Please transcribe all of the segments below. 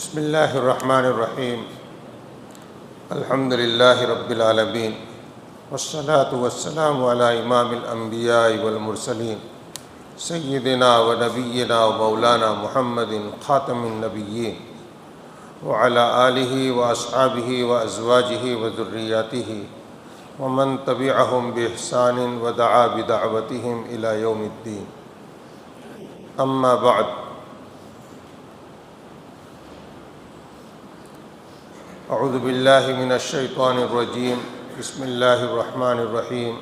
بسم اللہ الرحمن الرحیم الحمد للہ رب العالمین والصلاة والسلام علی امام الانبیاء والمرسلین سیدنا و نبینا و مولانا محمد خاتم النبیین وعلی آلہ و اصحابہ و ازواجہ و ذریاتہ ومن تبعہم بإحسان ودعا بدعوتہم الی یوم الدین اما بعد اعوذ باللہ من الشیطان الرجیم بسم اللہ الرحمن الرحیم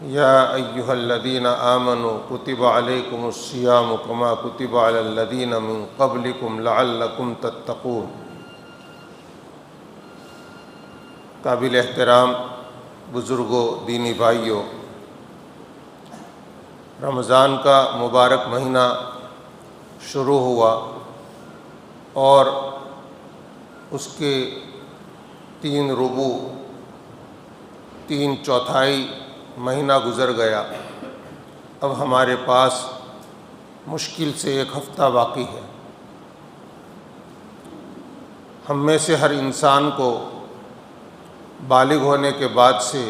یا ایہا الذین آمنوا کتب علیکم الصیام کما کتب علی الذین من قبلکم لعلکم تتقون۔ قابل احترام بزرگوں، دینی بھائیوں، رمضان کا مبارک مہینہ شروع ہوا اور اس کے 3/4 مہینہ گزر گیا۔ اب ہمارے پاس مشکل سے 1 ہفتہ باقی ہے۔ ہم میں سے ہر انسان کو بالغ ہونے کے بعد سے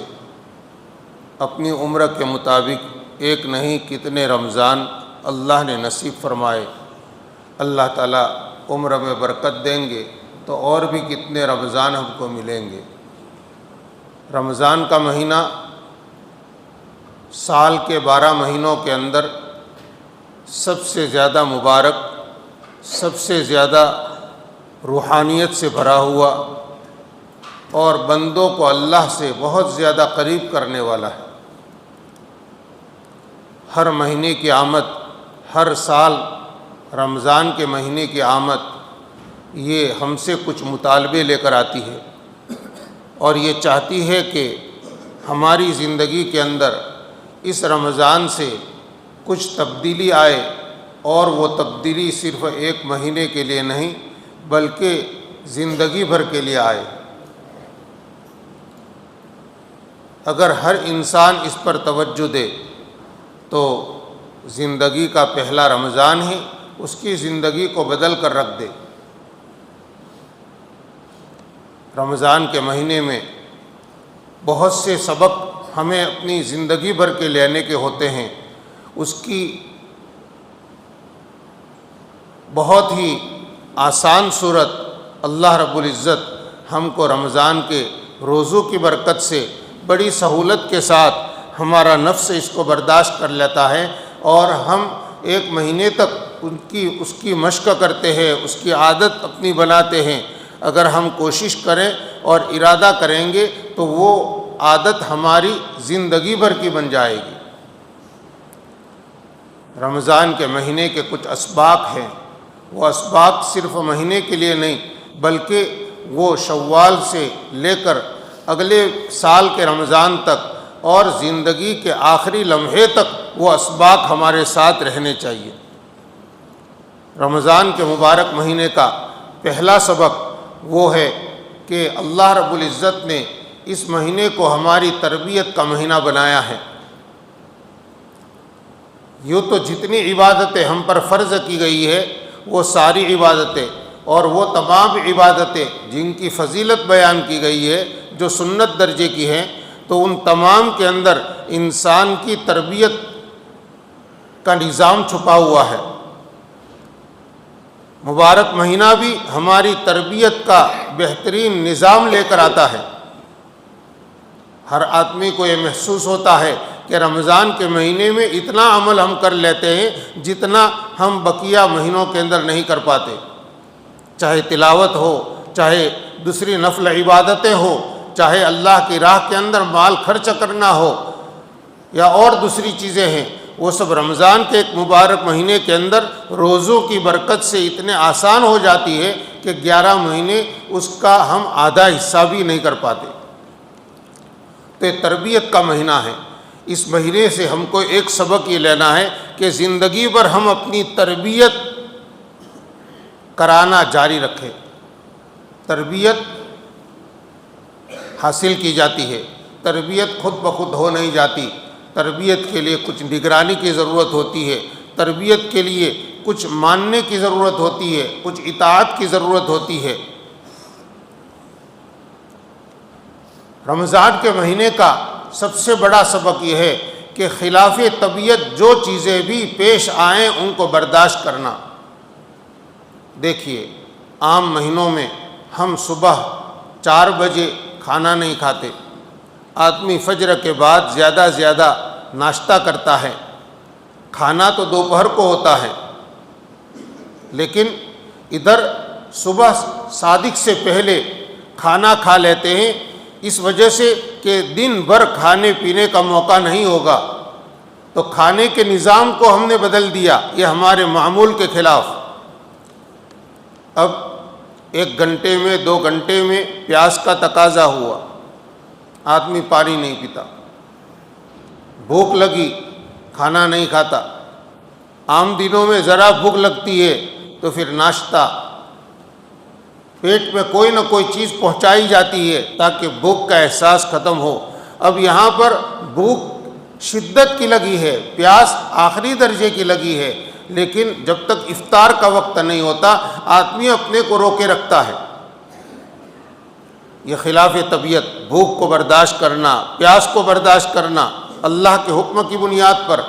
اپنی عمر کے مطابق ایک نہیں کتنے رمضان اللہ نے نصیب فرمائے۔ اللہ تعالیٰ عمر میں برکت دیں گے تو اور بھی کتنے رمضان ہم کو ملیں گے۔ رمضان کا مہینہ سال کے 12 مہینوں کے اندر سب سے زیادہ مبارک، سب سے زیادہ روحانیت سے بھرا ہوا اور بندوں کو اللہ سے بہت زیادہ قریب کرنے والا ہے۔ ہر مہینے کی آمد، ہر سال رمضان کے مہینے کی آمد یہ ہم سے کچھ مطالبے لے کر آتی ہے اور یہ چاہتی ہے کہ ہماری زندگی کے اندر اس رمضان سے کچھ تبدیلی آئے، اور وہ تبدیلی صرف 1 مہینے کے لیے نہیں بلکہ زندگی بھر کے لیے آئے۔ اگر ہر انسان اس پر توجہ دے تو زندگی کا پہلا رمضان ہی اس کی زندگی کو بدل کر رکھ دے۔ رمضان کے مہینے میں بہت سے سبق ہمیں اپنی زندگی بھر کے لینے کے ہوتے ہیں۔ اس کی بہت ہی آسان صورت اللہ رب العزت ہم کو رمضان کے روزوں کی برکت سے بڑی سہولت کے ساتھ ہمارا نفس اس کو برداشت کر لیتا ہے اور ہم 1 مہینے تک اس کی مشق کرتے ہیں، اس کی عادت اپنی بناتے ہیں۔ اگر ہم کوشش کریں اور ارادہ کریں گے تو وہ عادت ہماری زندگی بھر کی بن جائے گی۔ رمضان کے مہینے کے کچھ اسباق ہیں، وہ اسباق صرف مہینے کے لیے نہیں بلکہ وہ شوال سے لے کر اگلے سال کے رمضان تک اور زندگی کے آخری لمحے تک وہ اسباق ہمارے ساتھ رہنے چاہیے۔ رمضان کے مبارک مہینے کا پہلا سبق وہ ہے کہ اللہ رب العزت نے اس مہینے کو ہماری تربیت کا مہینہ بنایا ہے۔ یوں تو جتنی عبادتیں ہم پر فرض کی گئی ہے وہ ساری عبادتیں اور وہ تمام عبادتیں جن کی فضیلت بیان کی گئی ہے جو سنت درجے کی ہیں، تو ان تمام کے اندر انسان کی تربیت کا نظام چھپا ہوا ہے۔ مبارک مہینہ بھی ہماری تربیت کا بہترین نظام لے کر آتا ہے۔ ہر آدمی کو یہ محسوس ہوتا ہے کہ رمضان کے مہینے میں اتنا عمل ہم کر لیتے ہیں جتنا ہم بقیہ مہینوں کے اندر نہیں کر پاتے، چاہے تلاوت ہو، چاہے دوسری نفل عبادتیں ہو، چاہے اللہ کی راہ کے اندر مال خرچ کرنا ہو یا اور دوسری چیزیں ہیں، وہ سب رمضان کے ایک مبارک مہینے کے اندر روزوں کی برکت سے اتنے آسان ہو جاتی ہے کہ 11 مہینے اس کا ہم آدھا حصہ بھی نہیں کر پاتے۔ تو یہ تربیت کا مہینہ ہے۔ اس مہینے سے ہم کو ایک سبق یہ لینا ہے کہ زندگی بھر ہم اپنی تربیت کرانا جاری رکھیں۔ تربیت حاصل کی جاتی ہے، تربیت خود بخود ہو نہیں جاتی، تربیت کے لیے کچھ نگرانی کی ضرورت ہوتی ہے، تربیت کے لیے کچھ ماننے کی ضرورت ہوتی ہے، کچھ اطاعت کی ضرورت ہوتی ہے۔ رمضان کے مہینے کا سب سے بڑا سبق یہ ہے کہ خلاف طبیعت جو چیزیں بھی پیش آئیں ان کو برداشت کرنا۔ دیکھیے، عام مہینوں میں ہم صبح 4 بجے کھانا نہیں کھاتے، آدمی فجر کے بعد زیادہ ناشتہ کرتا ہے، کھانا تو دوپہر کو ہوتا ہے، لیکن ادھر صبح صادق سے پہلے کھانا کھا لیتے ہیں، اس وجہ سے کہ دن بھر کھانے پینے کا موقع نہیں ہوگا، تو کھانے کے نظام کو ہم نے بدل دیا، یہ ہمارے معمول کے خلاف۔ اب 1 گھنٹے میں 2 گھنٹے میں پیاس کا تقاضا ہوا، آدمی پانی نہیں پیتا، بھوک لگی کھانا نہیں کھاتا، عام دنوں میں ذرا بھوک لگتی ہے تو پھر ناشتہ، پیٹ میں کوئی نہ کوئی چیز پہنچائی جاتی ہے تاکہ بھوک کا احساس ختم ہو۔ اب یہاں پر بھوک شدت کی لگی ہے، پیاس آخری درجے کی لگی ہے، لیکن جب تک افطار کا وقت نہیں ہوتا آدمی اپنے کو روکے رکھتا ہے۔ یہ خلاف طبیعت، بھوک کو برداشت کرنا، پیاس کو برداشت کرنا، اللہ کے حکم کی بنیاد پر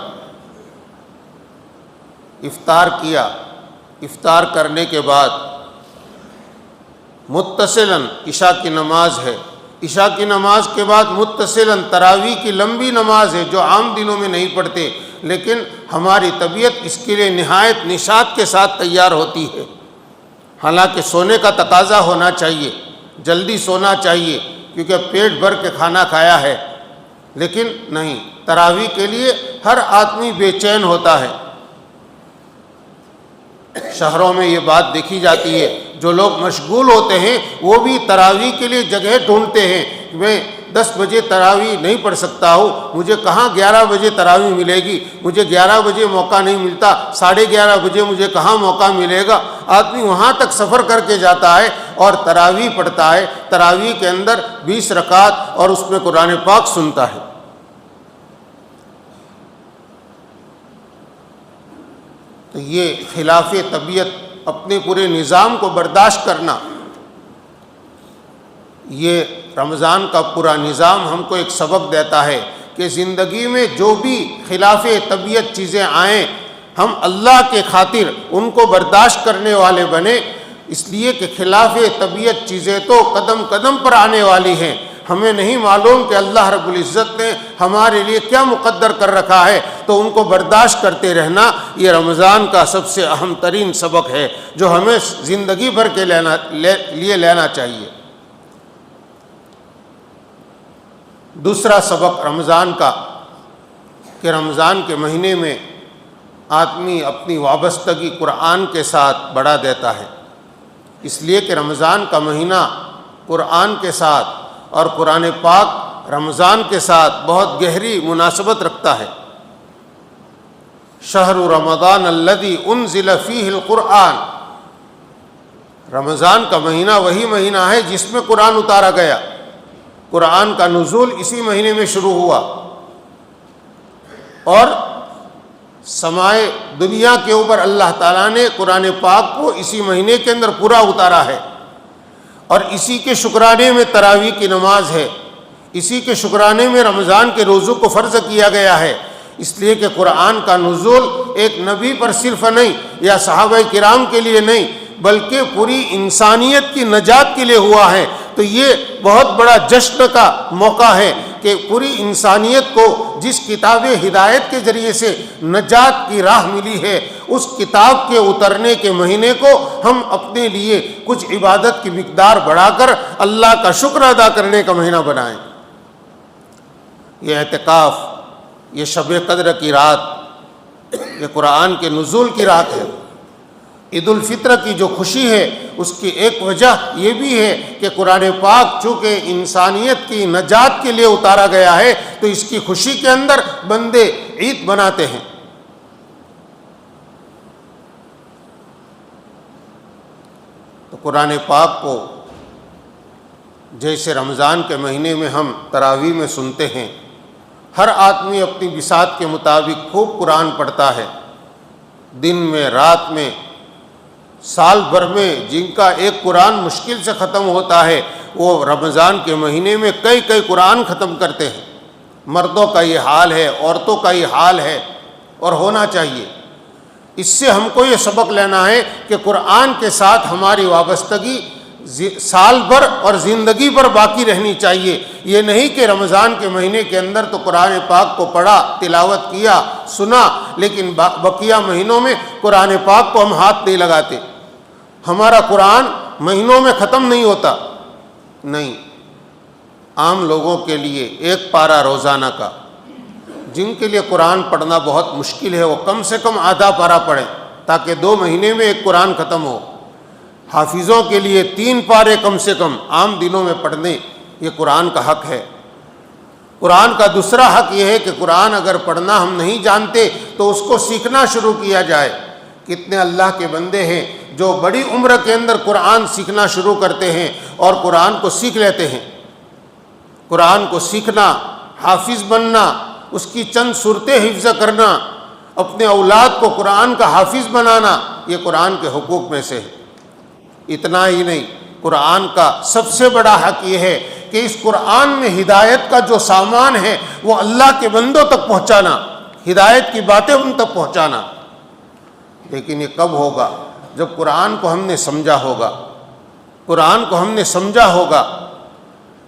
افطار کیا، افطار کرنے کے بعد متصلاً عشاء کی نماز ہے، عشاء کی نماز کے بعد متصلاً تراویح کی لمبی نماز ہے جو عام دنوں میں نہیں پڑھتے، لیکن ہماری طبیعت اس کے لیے نہایت نشاط کے ساتھ تیار ہوتی ہے۔ حالانکہ سونے کا تقاضا ہونا چاہیے، جلدی سونا چاہیے کیونکہ پیٹ بھر کے کھانا کھایا ہے، لیکن نہیں، تراویح کے لیے ہر آدمی بے چین ہوتا ہے۔ شہروں میں یہ بات دیکھی جاتی ہے، جو لوگ مشغول ہوتے ہیں وہ بھی تراویح کے لیے جگہ ڈھونڈتے ہیں، میں 10 بجے تراویح نہیں پڑھ سکتا ہوں، مجھے کہاں 11 بجے تراویح ملے گی، مجھے 11 بجے موقع نہیں ملتا، 11:30 بجے مجھے کہاں موقع ملے گا۔ آدمی وہاں تک سفر کر کے جاتا ہے اور تراویح پڑھتا ہے، تراویح کے اندر 20 رکعت اور اس میں قرآن پاک سنتا ہے۔ تو یہ خلاف طبیعت، اپنے پورے نظام کو برداشت کرنا، یہ رمضان کا پورا نظام ہم کو ایک سبق دیتا ہے کہ زندگی میں جو بھی خلاف طبیعت چیزیں آئیں ہم اللہ کے خاطر ان کو برداشت کرنے والے بنیں، اس لیے کہ خلاف طبیعت چیزیں تو قدم قدم پر آنے والی ہیں، ہمیں نہیں معلوم کہ اللہ رب العزت نے ہمارے لیے کیا مقدر کر رکھا ہے، تو ان کو برداشت کرتے رہنا یہ رمضان کا سب سے اہم ترین سبق ہے جو ہمیں زندگی بھر کے لیے لینا چاہیے۔ دوسرا سبق رمضان کا کہ رمضان کے مہینے میں آدمی اپنی وابستگی قرآن کے ساتھ بڑھا دیتا ہے، اس لیے کہ رمضان کا مہینہ قرآن کے ساتھ اور قرآن پاک رمضان کے ساتھ بہت گہری مناسبت رکھتا ہے۔ شہر رمضان الذی انزل فیہ القرآن، رمضان کا مہینہ وہی مہینہ ہے جس میں قرآن اتارا گیا، قرآن کا نزول اسی مہینے میں شروع ہوا، اور سمائے دنیا کے اوپر اللہ تعالیٰ نے قرآن پاک کو اسی مہینے کے اندر پورا اتارا ہے، اور اسی کے شکرانے میں تراویح کی نماز ہے، اسی کے شکرانے میں رمضان کے روزوں کو فرض کیا گیا ہے، اس لیے کہ قرآن کا نزول ایک نبی پر صرف نہیں یا صحابہ کرام کے لیے نہیں بلکہ پوری انسانیت کی نجات کے لیے ہوا ہے۔ تو یہ بہت بڑا جشن کا موقع ہے کہ پوری انسانیت کو جس کتاب ہدایت کے ذریعے سے نجات کی راہ ملی ہے، اس کتاب کے اترنے کے مہینے کو ہم اپنے لیے کچھ عبادت کی مقدار بڑھا کر اللہ کا شکر ادا کرنے کا مہینہ بنائیں۔ یہ اعتکاف، یہ شب قدر کی رات، یہ قرآن کے نزول کی رات ہے۔ عید الفطر کی جو خوشی ہے اس کی ایک وجہ یہ بھی ہے کہ قرآن پاک چونکہ انسانیت کی نجات کے لیے اتارا گیا ہے تو اس کی خوشی کے اندر بندے عید مناتے ہیں۔ تو قرآن پاک کو جیسے رمضان کے مہینے میں ہم تراویح میں سنتے ہیں، ہر آدمی اپنی بساط کے مطابق خوب قرآن پڑھتا ہے، دن میں، رات میں، سال بھر میں جن کا ایک قرآن مشکل سے ختم ہوتا ہے، وہ رمضان کے مہینے میں کئی قرآن ختم کرتے ہیں۔ مردوں کا یہ حال ہے، عورتوں کا یہ حال ہے، اور ہونا چاہیے۔ اس سے ہم کو یہ سبق لینا ہے کہ قرآن کے ساتھ ہماری وابستگی سال بھر اور زندگی بھر باقی رہنی چاہیے۔ یہ نہیں کہ رمضان کے مہینے کے اندر تو قرآن پاک کو پڑھا، تلاوت کیا، سنا، لیکن بقیہ مہینوں میں قرآن پاک کو ہم ہاتھ نہیں لگاتے، ہمارا قرآن مہینوں میں ختم نہیں ہوتا۔ نہیں، عام لوگوں کے لیے ایک پارہ روزانہ کا، جن کے لیے قرآن پڑھنا بہت مشکل ہے، وہ کم سے کم آدھا پارہ پڑھیں تاکہ 2 مہینے میں ایک قرآن ختم ہو۔ حافظوں کے لیے 3 پارے کم سے کم عام دنوں میں پڑھنے، یہ قرآن کا حق ہے۔ قرآن کا دوسرا حق یہ ہے کہ قرآن اگر پڑھنا ہم نہیں جانتے تو اس کو سیکھنا شروع کیا جائے۔ کتنے اللہ کے بندے ہیں جو بڑی عمر کے اندر قرآن سیکھنا شروع کرتے ہیں اور قرآن کو سیکھ لیتے ہیں۔ قرآن کو سیکھنا، حافظ بننا، اس کی چند صورتیں حفظ کرنا، اپنے اولاد کو قرآن کا حافظ بنانا، یہ قرآن کے حقوق میں سے ہے۔ اتنا ہی نہیں، قرآن کا سب سے بڑا حق یہ ہے کہ اس قرآن میں ہدایت کا جو سامان ہے وہ اللہ کے بندوں تک پہنچانا، ہدایت کی باتیں ان تک پہنچانا۔ لیکن یہ کب ہوگا؟ جب قرآن کو ہم نے سمجھا ہوگا، قرآن کو ہم نے سمجھا ہوگا۔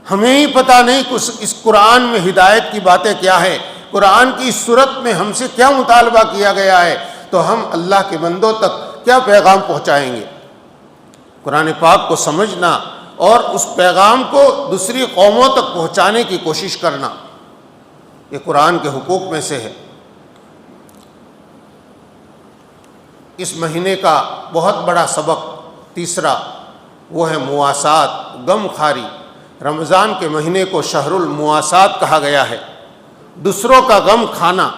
ہمیں ہی پتہ نہیں کہ اس قرآن میں ہدایت کی باتیں کیا ہے، قرآن کی اس صورت میں ہم سے کیا مطالبہ کیا گیا ہے، تو ہم اللہ کے بندوں تک کیا پیغام پہنچائیں گے؟ قرآن پاک کو سمجھنا اور اس پیغام کو دوسری قوموں تک پہنچانے کی کوشش کرنا، یہ قرآن کے حقوق میں سے ہے۔ اس مہینے کا بہت بڑا سبق تیسرا وہ ہے مواسات، غم خواری۔ رمضان کے مہینے کو شہر المواسات کہا گیا ہے۔ دوسروں کا غم کھانا،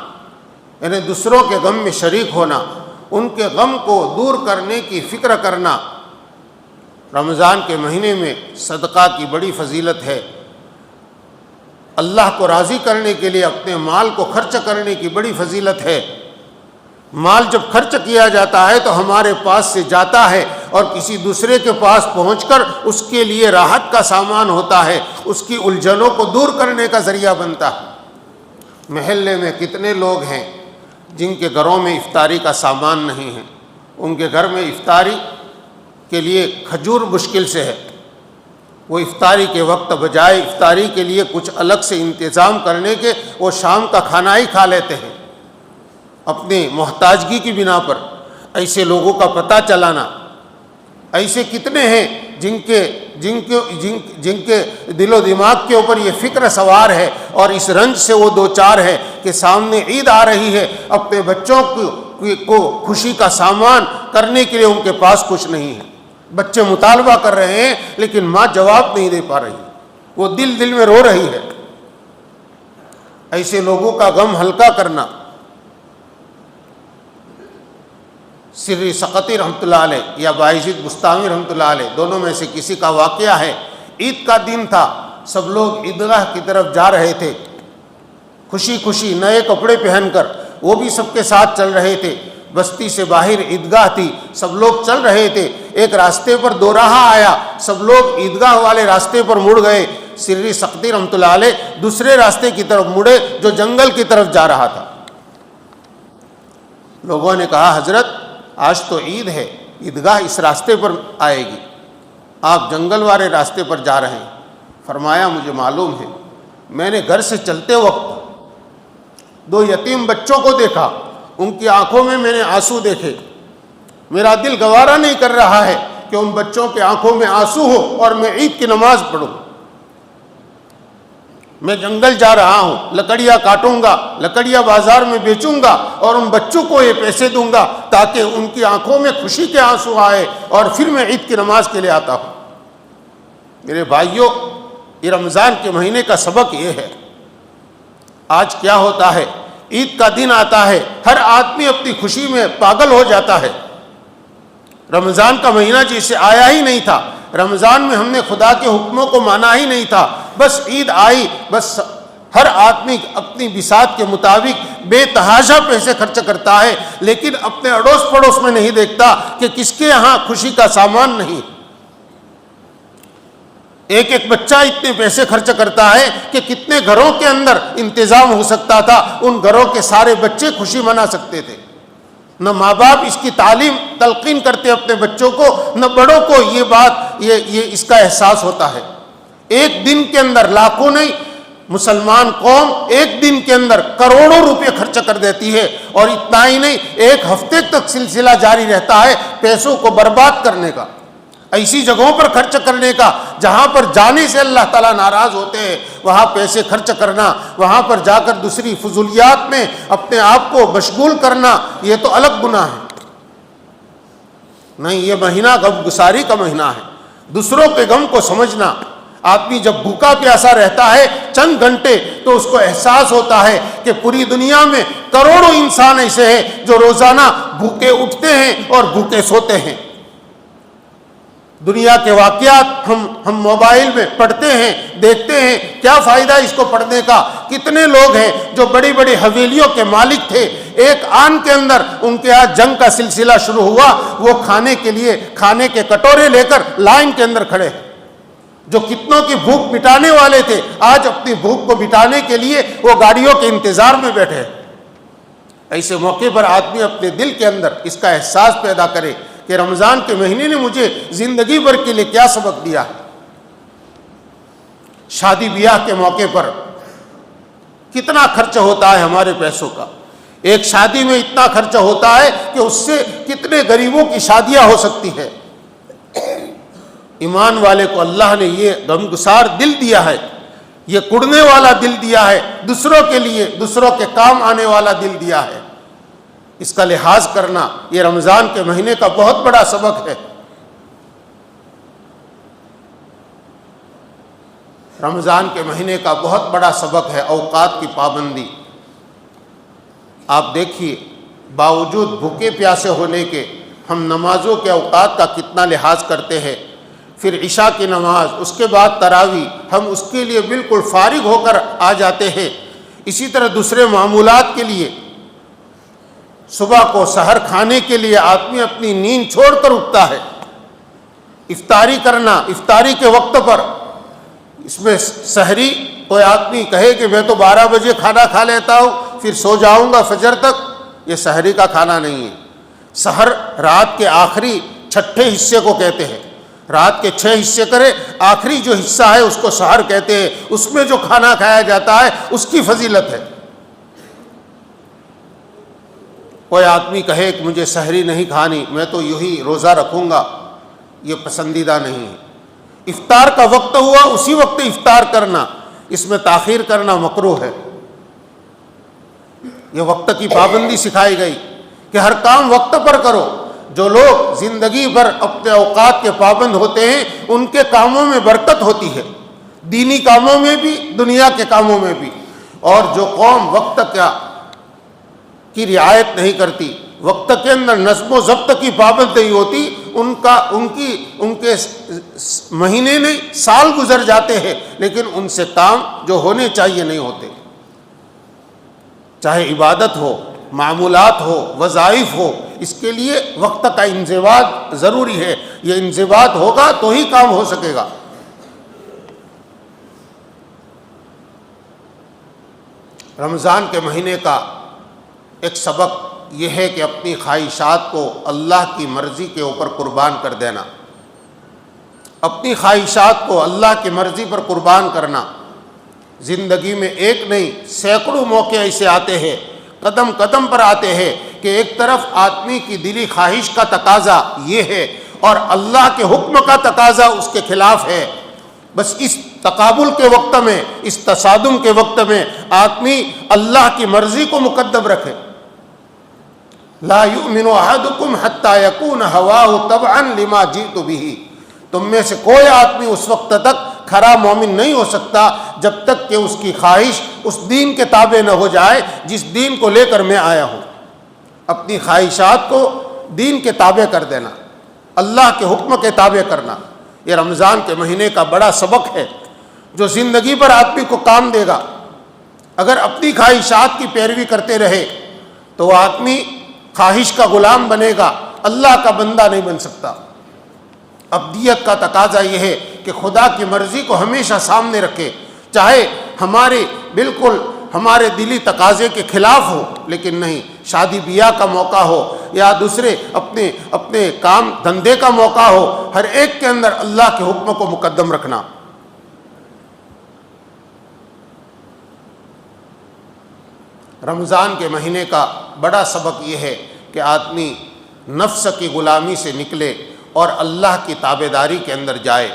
یعنی دوسروں کے غم میں شریک ہونا، ان کے غم کو دور کرنے کی فکر کرنا۔ رمضان کے مہینے میں صدقہ کی بڑی فضیلت ہے۔ اللہ کو راضی کرنے کے لیے اپنے مال کو خرچ کرنے کی بڑی فضیلت ہے۔ مال جب خرچ کیا جاتا ہے تو ہمارے پاس سے جاتا ہے اور کسی دوسرے کے پاس پہنچ کر اس کے لیے راحت کا سامان ہوتا ہے، اس کی الجھنوں کو دور کرنے کا ذریعہ بنتا ہے۔ محلے میں کتنے لوگ ہیں جن کے گھروں میں افطاری کا سامان نہیں ہے، ان کے گھر میں افطاری کے لیے کھجور مشکل سے ہے، وہ افطاری کے وقت بجائے افطاری کے لیے کچھ الگ سے انتظام کرنے کے وہ شام کا کھانا ہی کھا لیتے ہیں اپنی محتاجگی کی بنا پر۔ ایسے لوگوں کا پتہ چلانا، ایسے کتنے ہیں جن کے دل و دماغ کے اوپر یہ فکر سوار ہے اور اس رنج سے وہ دوچار ہے کہ سامنے عید آ رہی ہے، اپنے بچوں کو خوشی کا سامان کرنے کے لیے ان کے پاس کچھ نہیں ہے۔ بچے مطالبہ کر رہے ہیں لیکن ماں جواب نہیں دے پا رہی، وہ دل میں رو رہی ہے۔ ایسے لوگوں کا غم ہلکا کرنا۔ سری سقطی رحمۃ اللہ علیہ یا بایزید بستامی رحمۃ اللہ علیہ، دونوں میں سے کسی کا واقعہ ہے۔ عید کا دن تھا، سب لوگ عیدگاہ کی طرف جا رہے تھے، خوشی خوشی نئے کپڑے پہن کر، وہ بھی سب کے ساتھ چل رہے تھے۔ بستی سے باہر عیدگاہ تھی، سب لوگ چل رہے تھے۔ ایک راستے پر دو راہ آیا، سب لوگ عیدگاہ والے راستے پر مڑ گئے۔ سری سقطی رحمۃ اللہ علیہ دوسرے راستے کی طرف مڑے جو جنگل کی طرف جا رہا تھا۔ لوگوں نے کہا حضرت آج تو عید ہے، عیدگاہ اس راستے پر آئے گی، آپ جنگل والے راستے پر جا رہے ہیں۔ فرمایا مجھے معلوم ہے، میں نے گھر سے چلتے وقت دو یتیم بچوں کو دیکھا، ان کی آنکھوں میں نے آنسو دیکھے، میرا دل گوارا نہیں کر رہا ہے کہ ان بچوں کے آنکھوں میں آنسو ہو اور میں عید کی نماز پڑھوں۔ میں جنگل جا رہا ہوں، لکڑیاں کاٹوں گا، لکڑیاں بازار میں بیچوں گا اور ان بچوں کو یہ پیسے دوں گا تاکہ ان کی آنکھوں میں خوشی کے آنسو آئے اور پھر میں عید کی نماز کے لیے آتا ہوں۔ میرے بھائیوں، یہ رمضان کے مہینے کا سبق یہ ہے۔ آج کیا ہوتا ہے، عید کا دن آتا ہے، ہر آدمی اپنی خوشی میں پاگل ہو جاتا ہے۔ رمضان کا مہینہ جیسے آیا ہی نہیں تھا، رمضان میں ہم نے خدا کے حکموں کو مانا ہی نہیں تھا، بس عید آئی، بس ہر آدمی اپنی بساط کے مطابق بے تحاشا پیسے خرچ کرتا ہے، لیکن اپنے اڑوس پڑوس میں نہیں دیکھتا کہ کس کے یہاں خوشی کا سامان نہیں۔ ایک ایک بچہ اتنے پیسے خرچ کرتا ہے کہ کتنے گھروں کے اندر انتظام ہو سکتا تھا، ان گھروں کے سارے بچے خوشی منا سکتے تھے۔ نہ ماں باپ اس کی تعلیم تلقین کرتے اپنے بچوں کو، نہ بڑوں کو یہ بات یہ اس کا احساس ہوتا ہے۔ ایک دن کے اندر لاکھوں نہیں، مسلمان قوم ایک دن کے اندر کروڑوں روپے خرچ کر دیتی ہے، اور اتنا ہی نہیں، ایک ہفتے تک سلسلہ جاری رہتا ہے پیسوں کو برباد کرنے کا، ایسی جگہوں پر خرچ کرنے کا جہاں پر جانے سے اللہ تعالیٰ ناراض ہوتے ہیں، وہاں پیسے خرچ کرنا، وہاں پر جا کر دوسری فضولیات میں اپنے آپ کو مشغول کرنا، یہ تو الگ گناہ ہے۔ نہیں، یہ مہینہ غم گساری کا مہینہ ہے، دوسروں کے غم کو سمجھنا۔ آدمی جب بھوکا پیاسا رہتا ہے چند گھنٹے تو اس کو احساس ہوتا ہے کہ پوری دنیا میں کروڑوں انسان ایسے ہیں جو روزانہ بھوکے اٹھتے ہیں اور بھوکے سوتے ہیں۔ دنیا کے واقعات ہم موبائل میں پڑھتے ہیں، دیکھتے ہیں، کیا فائدہ اس کو پڑھنے کا؟ کتنے لوگ ہیں جو بڑی بڑی حویلیوں کے مالک تھے، ایک آن کے اندر ان کے ہاں جنگ کا سلسلہ شروع ہوا، وہ کھانے کے لیے کھانے کے کٹورے لے کر لائن کے اندر کھڑے ہیں۔ جو کتنوں کی بھوک مٹانے والے تھے، آج اپنی بھوک کو مٹانے کے لیے وہ گاڑیوں کے انتظار میں بیٹھے ہیں۔ ایسے موقع پر آدمی اپنے دل کے اندر اس کا احساس پیدا کرے کہ رمضان کے مہینے نے مجھے زندگی بھر کے لیے کیا سبق دیا ہے۔ شادی بیاہ کے موقع پر کتنا خرچ ہوتا ہے ہمارے پیسوں کا، ایک شادی میں اتنا خرچ ہوتا ہے کہ اس سے کتنے غریبوں کی شادیاں ہو سکتی ہے۔ ایمان والے کو اللہ نے یہ غمگسار دل دیا ہے، یہ کڑنے والا دل دیا ہے، دوسروں کے لیے دوسروں کے کام آنے والا دل دیا ہے۔ اس کا لحاظ کرنا یہ رمضان کے مہینے کا بہت بڑا سبق ہے۔ رمضان کے مہینے کا بہت بڑا سبق ہے اوقات کی پابندی۔ آپ دیکھیے، باوجود بھوکے پیاسے ہونے کے ہم نمازوں کے اوقات کا کتنا لحاظ کرتے ہیں۔ پھر عشاء کی نماز، اس کے بعد تراویح، ہم اس کے لیے بالکل فارغ ہو کر آ جاتے ہیں۔ اسی طرح دوسرے معمولات کے لیے، صبح کو سحر کھانے کے لیے آدمی اپنی نیند چھوڑ کر اٹھتا ہے، افطاری کرنا، افطاری کے وقت پر، اس میں سحری کوئی آدمی کہے کہ میں تو 12 بجے کھانا کھا لیتا ہوں پھر سو جاؤں گا فجر تک، یہ سحری کا کھانا نہیں ہے۔ سحر رات کے آخری چھٹے حصے کو کہتے ہیں، رات کے 6 حصے کرے، آخری جو حصہ ہے اس کو سحر کہتے ہیں، اس میں جو کھانا کھایا جاتا ہے اس کی فضیلت ہے۔ کوئی آدمی کہے کہ مجھے سحری نہیں کھانی، میں تو یوں ہی روزہ رکھوں گا، یہ پسندیدہ نہیں ہے۔ افطار کا وقت ہوا اسی وقت افطار کرنا، اس میں تاخیر کرنا مکروہ ہے۔ یہ وقت کی پابندی سکھائی گئی کہ ہر کام وقت پر کرو۔ جو لوگ زندگی بھر اپنے اوقات کے پابند ہوتے ہیں ان کے کاموں میں برکت ہوتی ہے، دینی کاموں میں بھی، دنیا کے کاموں میں بھی۔ اور جو قوم وقت کی رعایت نہیں کرتی، وقت کے اندر نظم و ضبط کی پابند نہیں ہوتی، ان کے مہینے نہیں سال گزر جاتے ہیں لیکن ان سے کام جو ہونے چاہیے نہیں ہوتے۔ چاہے عبادت ہو، معمولات ہو، وظائف ہو، اس کے لیے وقت کا انضباط ضروری ہے۔ یہ انضباط ہوگا تو ہی کام ہو سکے گا۔ رمضان کے مہینے کا ایک سبق یہ ہے کہ اپنی خواہشات کو اللہ کی مرضی کے اوپر قربان کر دینا، اپنی خواہشات کو اللہ کی مرضی پر قربان کرنا۔ زندگی میں ایک نہیں سینکڑوں موقع ایسے آتے ہیں، قدم قدم پر آتے ہیں کہ ایک طرف آدمی کی دلی خواہش کا تقاضا یہ ہے اور اللہ کے حکم کا تقاضا اس کے خلاف ہے۔ بس اس تقابل کے وقت میں، اس تصادم کے وقت میں آدمی اللہ کی مرضی کو مقدم رکھے۔ لا یؤمن احدکم حتی یکون ہواہ تبعا لما جئت بہ، تم میں سے کوئی آدمی اس وقت تک کھرا مومن نہیں ہو سکتا جب تک کہ اس کی خواہش اس دین کے تابع نہ ہو جائے جس دین کو لے کر میں آیا ہوں۔ اپنی خواہشات کو دین کے تابع کر دینا، اللہ کے حکم کے تابع کرنا، یہ رمضان کے مہینے کا بڑا سبق ہے جو زندگی پر آدمی کو کام دے گا۔ اگر اپنی خواہشات کی پیروی کرتے رہے تو وہ آدمی خواہش کا غلام بنے گا، اللہ کا بندہ نہیں بن سکتا۔ عبدیت کا تقاضا یہ ہے کہ خدا کی مرضی کو ہمیشہ سامنے رکھے، چاہے ہمارے دلی تقاضے کے خلاف ہو، لیکن نہیں، شادی بیاہ کا موقع ہو یا دوسرے اپنے کام دھندے کا موقع ہو، ہر ایک کے اندر اللہ کے حکم کو مقدم رکھنا۔ رمضان کے مہینے کا بڑا سبق یہ ہے کہ آدمی نفس کی غلامی سے نکلے اور اللہ کی تابعداری کے اندر جائے،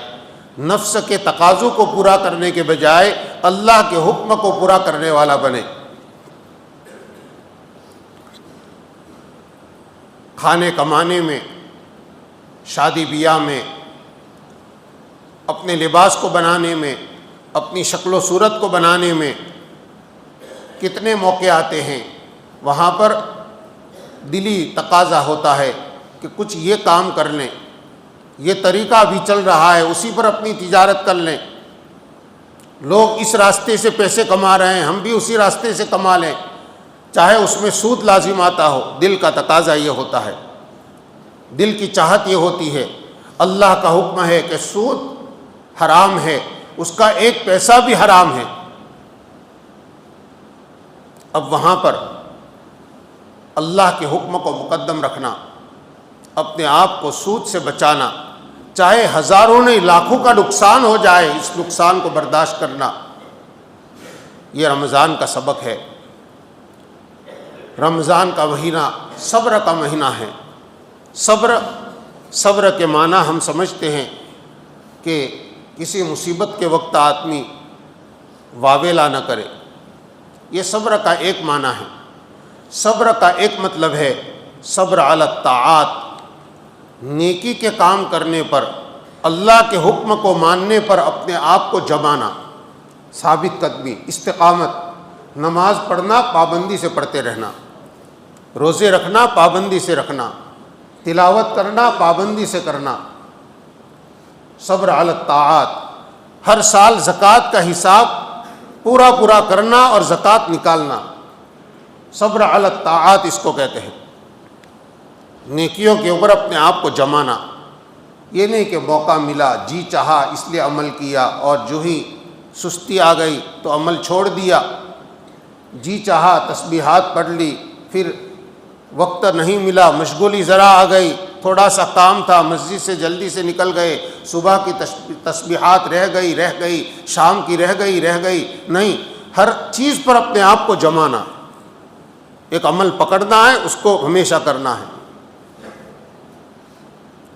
نفس کے تقاضوں کو پورا کرنے کے بجائے اللہ کے حکم کو پورا کرنے والا بنے۔ کھانے کمانے میں، شادی بیاہ میں، اپنے لباس کو بنانے میں، اپنی شکل و صورت کو بنانے میں کتنے موقع آتے ہیں، وہاں پر دلی تقاضا ہوتا ہے کہ کچھ یہ کام کر لیں، یہ طریقہ ابھی چل رہا ہے، اسی پر اپنی تجارت کر لیں، لوگ اس راستے سے پیسے کما رہے ہیں، ہم بھی اسی راستے سے کما لیں، چاہے اس میں سود لازم آتا ہو۔ دل کا تقاضا یہ ہوتا ہے، دل کی چاہت یہ ہوتی ہے۔ اللہ کا حکم ہے کہ سود حرام ہے، اس کا ایک پیسہ بھی حرام ہے۔ اب وہاں پر اللہ کے حکم کو مقدم رکھنا، اپنے آپ کو سود سے بچانا، چاہے ہزاروں نہیں لاکھوں کا نقصان ہو جائے، اس نقصان کو برداشت کرنا، یہ رمضان کا سبق ہے۔ رمضان کا مہینہ صبر کا مہینہ ہے۔ صبر کے معنی ہم سمجھتے ہیں کہ کسی مصیبت کے وقت آدمی واویلا نہ کرے، یہ صبر کا ایک معنی ہے۔ صبر کا ایک مطلب ہے صبر علی الطاعات، نیکی کے کام کرنے پر، اللہ کے حکم کو ماننے پر اپنے آپ کو جمانا، ثابت قدمی، استقامت، نماز پڑھنا پابندی سے پڑھتے رہنا، روزے رکھنا پابندی سے رکھنا، تلاوت کرنا پابندی سے کرنا، صبر علی الطاعات۔ ہر سال زکوٰۃ کا حساب پورا کرنا اور زکوٰۃ نکالنا، صبر علی الطاعات اس کو کہتے ہیں۔ نیکیوں کے اوپر اپنے آپ کو جمانا، یہ نہیں کہ موقع ملا، جی چاہا اس لیے عمل کیا اور جو ہی سستی آ گئی تو عمل چھوڑ دیا، جی چاہا تسبیحات پڑھ لی، پھر وقت نہیں ملا، مشغولی ذرا آ گئی، تھوڑا سا کام تھا، مسجد سے جلدی سے نکل گئے، صبح کی تسبیحات رہ گئی، شام کی رہ گئی، نہیں، ہر چیز پر اپنے آپ کو جمانا، ایک عمل پکڑنا ہے، اس کو ہمیشہ کرنا ہے۔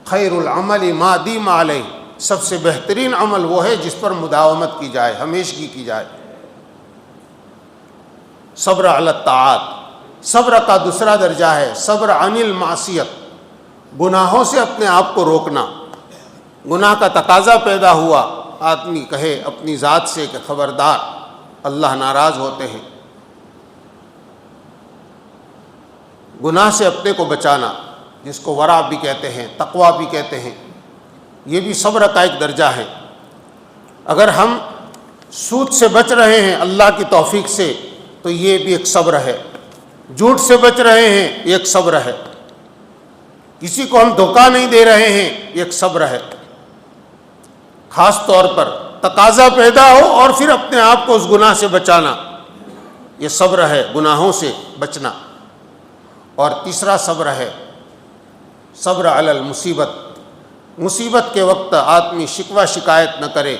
خیر العمل ما دیم علیہ، سب سے بہترین عمل وہ ہے جس پر مداومت کی جائے، ہمیشگی کی جائے۔ صبر علی الطاعات۔ صبر کا دوسرا درجہ ہے صبر عن المعصیت، گناہوں سے اپنے آپ کو روکنا۔ گناہ کا تقاضا پیدا ہوا، آدمی کہے اپنی ذات سے کہ خبردار، اللہ ناراض ہوتے ہیں۔ گناہ سے اپنے کو بچانا، جس کو ورع بھی کہتے ہیں، تقویٰ بھی کہتے ہیں، یہ بھی صبر کا ایک درجہ ہے۔ اگر ہم سود سے بچ رہے ہیں اللہ کی توفیق سے تو یہ بھی ایک صبر ہے، جھوٹ سے بچ رہے ہیں یہ ایک صبر ہے، کسی کو ہم دھوکہ نہیں دے رہے ہیں یہ ایک صبر ہے۔ خاص طور پر تقاضا پیدا ہو اور پھر اپنے آپ کو اس گناہ سے بچانا، یہ صبر ہے، گناہوں سے بچنا۔ اور تیسرا صبر ہے صبر علی المصیبت۔ مصیبت کے وقت آدمی شکوہ شکایت نہ کرے،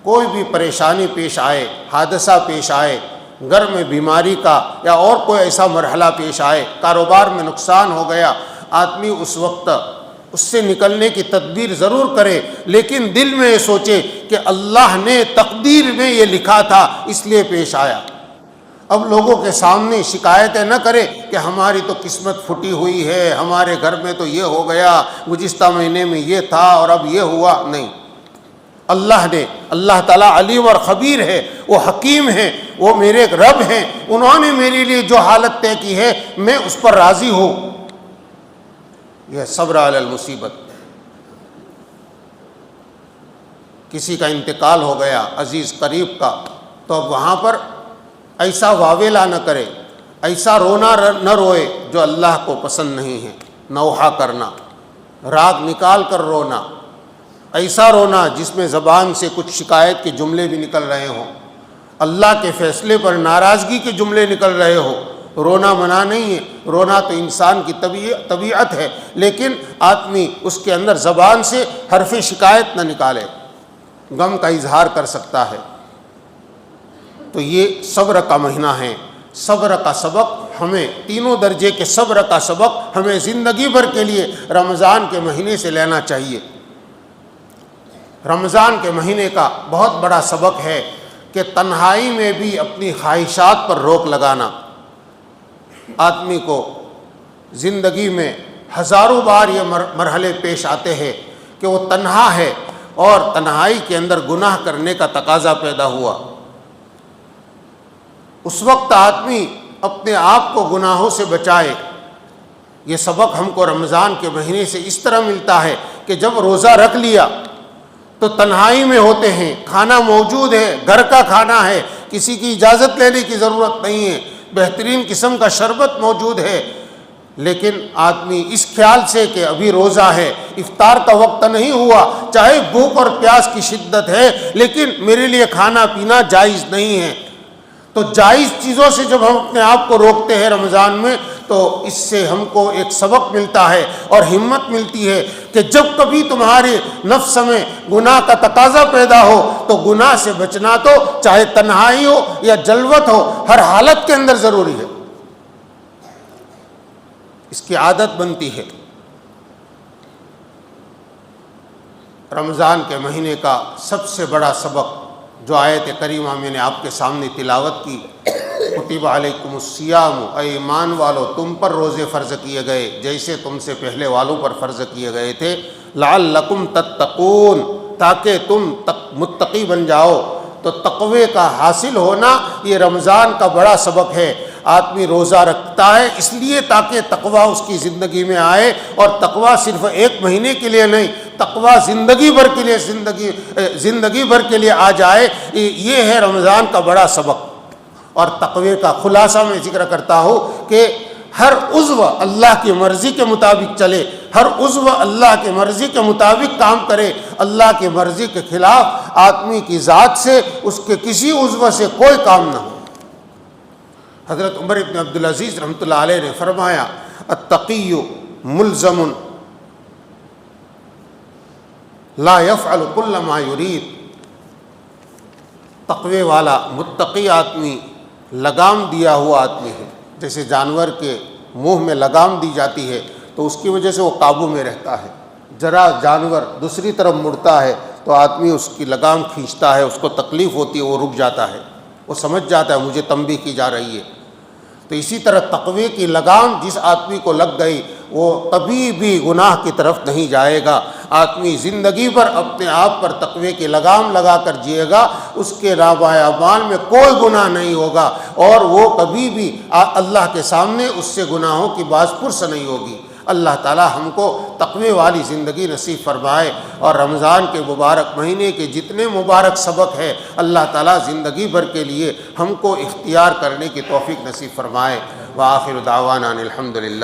کوئی بھی پریشانی پیش آئے، حادثہ پیش آئے، گھر میں بیماری کا یا اور کوئی ایسا مرحلہ پیش آئے، کاروبار میں نقصان ہو گیا، آدمی اس وقت اس سے نکلنے کی تدبیر ضرور کرے، لیکن دل میں یہ سوچے کہ اللہ نے تقدیر میں یہ لکھا تھا اس لیے پیش آیا۔ اب لوگوں کے سامنے شکایتیں نہ کرے کہ ہماری تو قسمت پھٹی ہوئی ہے، ہمارے گھر میں تو یہ ہو گیا، گزشتہ مہینے میں یہ تھا اور اب یہ ہوا، نہیں۔ اللہ تعالیٰ علیم اور خبیر ہے، وہ حکیم ہے، وہ میرے رب ہیں، انہوں نے میرے لیے جو حالت طے کی ہے میں اس پر راضی ہوں، یہ صبر علی المصیبت۔ کسی کا انتقال ہو گیا عزیز قریب کا، تو اب وہاں پر ایسا واویلا نہ کرے، ایسا رونا نہ روئے جو اللہ کو پسند نہیں ہے، نوحہ کرنا، راگ نکال کر رونا، ایسا رونا جس میں زبان سے کچھ شکایت کے جملے بھی نکل رہے ہوں، اللہ کے فیصلے پر ناراضگی کے جملے نکل رہے ہو۔ رونا منع نہیں ہے، رونا تو انسان کی طبیعت ہے، لیکن آدمی اس کے اندر زبان سے حرف شکایت نہ نکالے، غم کا اظہار کر سکتا ہے۔ تو یہ صبر کا مہینہ ہے۔ صبر کا سبق ہمیں، تینوں درجے کے صبر کا سبق ہمیں زندگی بھر کے لیے رمضان کے مہینے سے لینا چاہیے۔ رمضان کے مہینے کا بہت بڑا سبق ہے کہ تنہائی میں بھی اپنی خواہشات پر روک لگانا۔ آدمی کو زندگی میں ہزاروں بار یہ مرحلے پیش آتے ہیں کہ وہ تنہا ہے اور تنہائی کے اندر گناہ کرنے کا تقاضا پیدا ہوا۔ اس وقت آدمی اپنے آپ کو گناہوں سے بچائے۔ یہ سبق ہم کو رمضان کے مہینے سے اس طرح ملتا ہے کہ جب روزہ رکھ لیا تو تنہائی میں ہوتے ہیں، کھانا موجود ہے، گھر کا کھانا ہے، کسی کی اجازت لینے کی ضرورت نہیں ہے، بہترین قسم کا شربت موجود ہے، لیکن آدمی اس خیال سے کہ ابھی روزہ ہے، افطار کا وقت نہیں ہوا، چاہے بھوک اور پیاس کی شدت ہے لیکن میرے لیے کھانا پینا جائز نہیں ہے۔ تو جائز چیزوں سے جب ہم اپنے آپ کو روکتے ہیں رمضان میں تو اس سے ہم کو ایک سبق ملتا ہے اور ہمت ملتی ہے کہ جب کبھی تمہارے نفس میں گناہ کا تقاضا پیدا ہو تو گناہ سے بچنا تو چاہے تنہائی ہو یا جلوت ہو، ہر حالت کے اندر ضروری ہے، اس کی عادت بنتی ہے۔ رمضان کے مہینے کا سب سے بڑا سبق جو آیت کریمہ میں نے آپ کے سامنے تلاوت کی، کتب علیکم الصیام، اے ایمان والو تم پر روزے فرض کیے گئے جیسے تم سے پہلے والوں پر فرض کیے گئے تھے، لعلکم تتقون، تاکہ تم متقی بن جاؤ۔ تو تقوی کا حاصل ہونا یہ رمضان کا بڑا سبق ہے۔ آدمی روزہ رکھتا ہے اس لیے تاکہ تقوی اس کی زندگی میں آئے، اور تقوی صرف ایک مہینے کے لیے نہیں، تقوی زندگی بھر کے لیے زندگی بھر کے لیے آ جائے۔ یہ ہے رمضان کا بڑا سبق۔ اور تقوی کا خلاصہ میں ذکر کرتا ہوں کہ ہر عضو اللہ کی مرضی کے مطابق چلے، ہر عضو اللہ کی مرضی کے مطابق کام کرے، اللہ کی مرضی کے خلاف آدمی کی ذات سے، اس کے کسی عضو سے کوئی کام نہ ہو۔ حضرت عمر بن عبدالعزیز رحمۃ اللہ علیہ نے فرمایا، التقی ملزم لا يفعل كل ما يريد۔ تقوی والا متقی آدمی لگام دیا ہوا آدمی ہے، جیسے جانور کے منہ میں لگام دی جاتی ہے تو اس کی وجہ سے وہ قابو میں رہتا ہے، ذرا جانور دوسری طرف مڑتا ہے تو آدمی اس کی لگام کھینچتا ہے، اس کو تکلیف ہوتی ہے، وہ رک جاتا ہے، وہ سمجھ جاتا ہے مجھے تنبیہ کی جا رہی ہے۔ تو اسی طرح تقوی کی لگام جس آدمی کو لگ گئی وہ کبھی بھی گناہ کی طرف نہیں جائے گا۔ آدمی زندگی بھر اپنے آپ پر تقوی کی لگام لگا کر جیے گا، اس کے نامہ اعمال میں کوئی گناہ نہیں ہوگا، اور وہ کبھی بھی اللہ کے سامنے اس سے گناہوں کی باز پرس نہیں ہوگی۔ اللہ تعالی ہم کو تقوی والی زندگی نصیب فرمائے، اور رمضان کے مبارک مہینے کے جتنے مبارک سبق ہے اللہ تعالی زندگی بھر کے لیے ہم کو اختیار کرنے کی توفیق نصیب فرمائے۔ وآخر دعوانا الحمدللہ۔